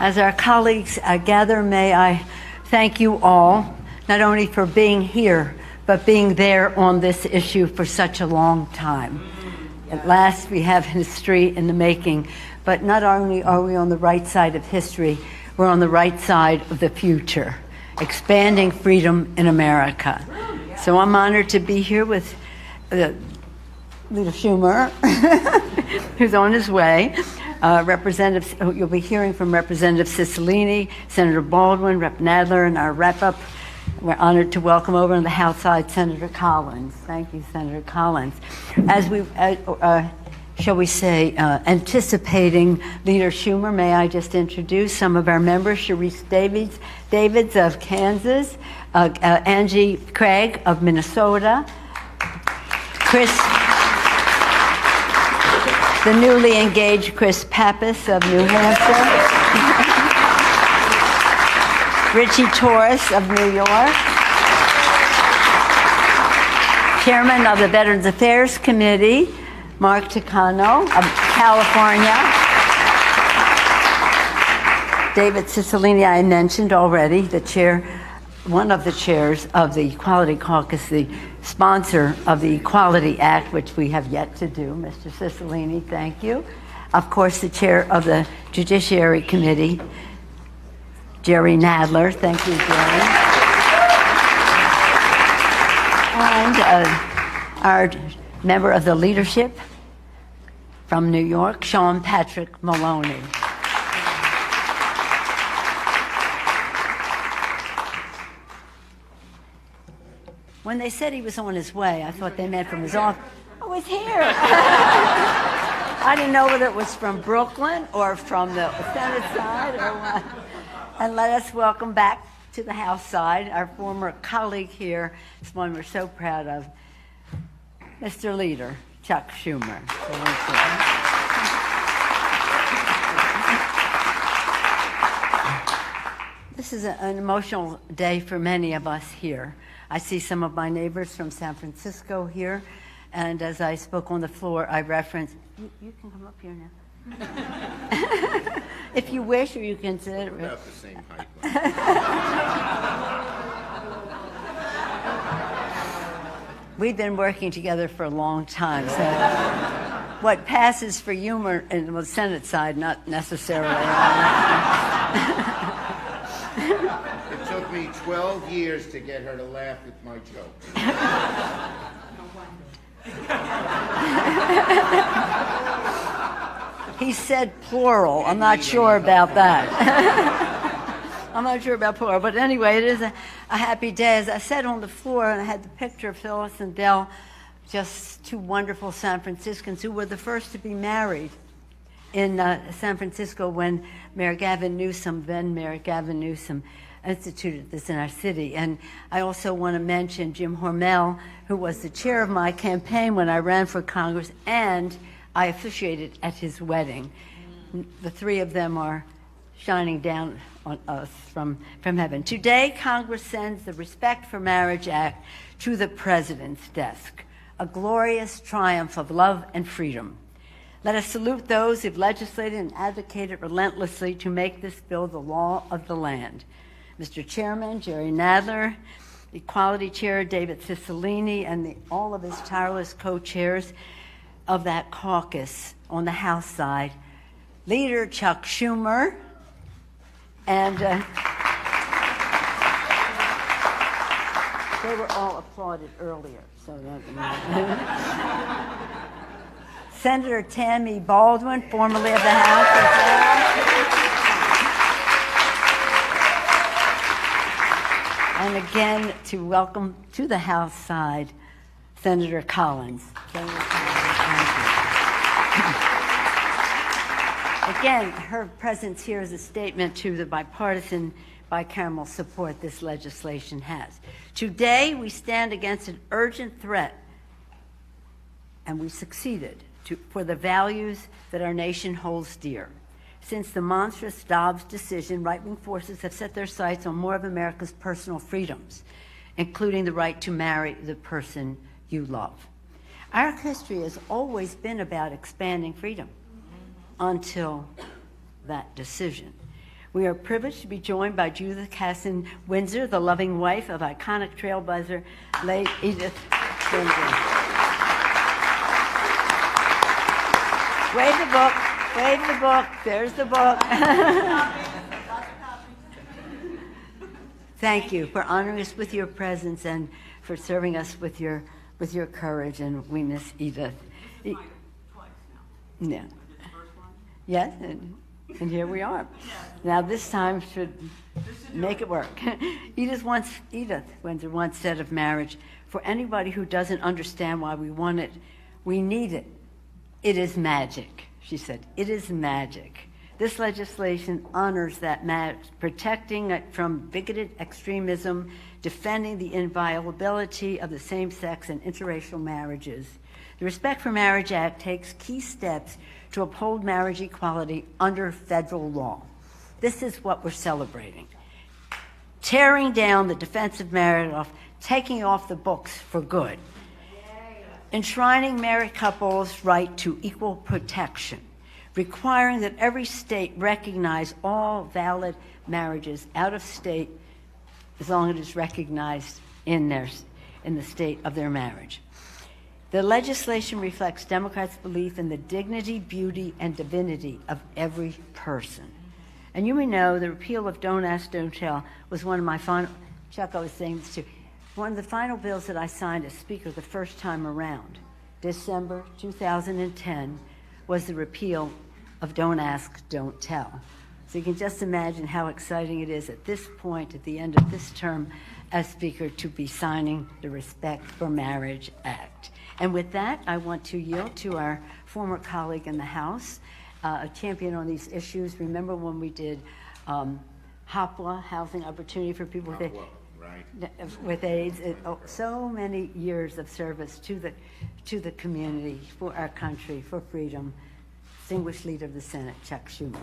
As our colleagues gather, may I thank you all, not only for being here, but being there on this issue for such a long time. At last, we have history in the making, but not only are we on the right side of history, we're on the right side of the future, expanding freedom in America. So I'm honored to be here with Leader Schumer, who's on his way. You'll be hearing from Representative Cicilline, Senator Baldwin, Rep. Nadler, and our wrap-up. We're honored to welcome over on the House side Senator Collins. Thank you, Senator Collins. As we, shall we say, anticipating Leader Schumer, may I just introduce some of our members: Sharice Davids of Kansas, Angie Craig of Minnesota, the newly engaged Chris Pappas of New Hampshire, Richie Torres of New York, Chairman of the Veterans Affairs Committee, Mark Takano of California, David Cicilline, I mentioned already, one of the chairs of the Equality Caucus, the sponsor of the Equality Act, which we have yet to do. Mr. Cicilline, thank you. Of course, the chair of the Judiciary Committee, Jerry Nadler. Thank you, Jerry. And our member of the leadership from New York, Sean Patrick Maloney. When they said he was on his way, I thought they meant from his office. Oh, he's here. I didn't know whether it was from Brooklyn or from the Senate side or what. And let us welcome back to the House side our former colleague here, this one we're so proud of, Mr. Leader Chuck Schumer. This is an emotional day for many of us here. I see some of my neighbors from San Francisco here, and as I spoke on the floor, I referenced, you can come up here now. If you wish, or you can sit. About the same height. We've been working together for a long time, so what passes for humor in the Senate side, not necessarily. It took me 12 years to get her to laugh at my jokes. He said plural. I'm not sure about that. I'm not sure about plural. But anyway, it is a happy day. As I said on the floor, and I had the picture of Phyllis and Dell, just two wonderful San Franciscans who were the first to be married in San Francisco when Mayor Gavin Newsom, then Mayor Gavin Newsom, instituted this in our city. And I also want to mention Jim Hormel, who was the chair of my campaign when I ran for Congress, and I officiated at his wedding. The three of them are shining down on us from heaven. Today, Congress sends the Respect for Marriage Act to the President's desk, a glorious triumph of love and freedom. Let us salute those who've legislated and advocated relentlessly to make this bill the law of the land. Mr. Chairman, Jerry Nadler, Equality Chair David Cicilline, and all of his tireless co-chairs of that caucus on the House side, Leader Chuck Schumer, and they were all applauded earlier. So Senator Tammy Baldwin, formerly of the House. And again, to welcome to the House side, Senator Collins. Senator Collins, thank you. Again, her presence here is a statement to the bipartisan, bicameral support this legislation has. Today, we stand against an urgent threat, and we succeeded for the values that our nation holds dear. Since the monstrous Dobbs decision, right-wing forces have set their sights on more of America's personal freedoms, including the right to marry the person you love. Our history has always been about expanding freedom until that decision. We are privileged to be joined by Judith Casson Windsor, the loving wife of iconic trailblazer late Edith Windsor. Wave the book, wave the book, there's the book. Thank you for honoring us with your presence and for serving us with your courage, and we miss Edith. Twice now. Yeah. Yes, and here we are. Now this time should make it work. Edith Windsor once said of marriage, for anybody who doesn't understand why we want it, we need it. It is magic, she said. It is magic. This legislation honors that magic, protecting it from bigoted extremism, defending the inviolability of the same-sex and interracial marriages. The Respect for Marriage Act takes key steps to uphold marriage equality under federal law. This is what we're celebrating. Tearing down the Defense of Marriage Law, taking off the books for good. Enshrining married couples' right to equal protection. Requiring that every state recognize all valid marriages out of state as long as it is recognized in the state of their marriage. The legislation reflects Democrats' belief in the dignity, beauty, and divinity of every person. And you may know the repeal of Don't Ask, Don't Tell was one of my final, Chuck, I was saying this too, one of the final bills that I signed as Speaker the first time around, December 2010, was the repeal of Don't Ask, Don't Tell. So you can just imagine how exciting it is at this point, at the end of this term as Speaker, to be signing the Respect for Marriage Act. And with that, I want to yield to our former colleague in the House, a champion on these issues. Remember when we did HOPWA, Housing Opportunity for People with AIDS? So many years of service to the community, for our country, for freedom. Distinguished Leader of the Senate, Chuck Schumer.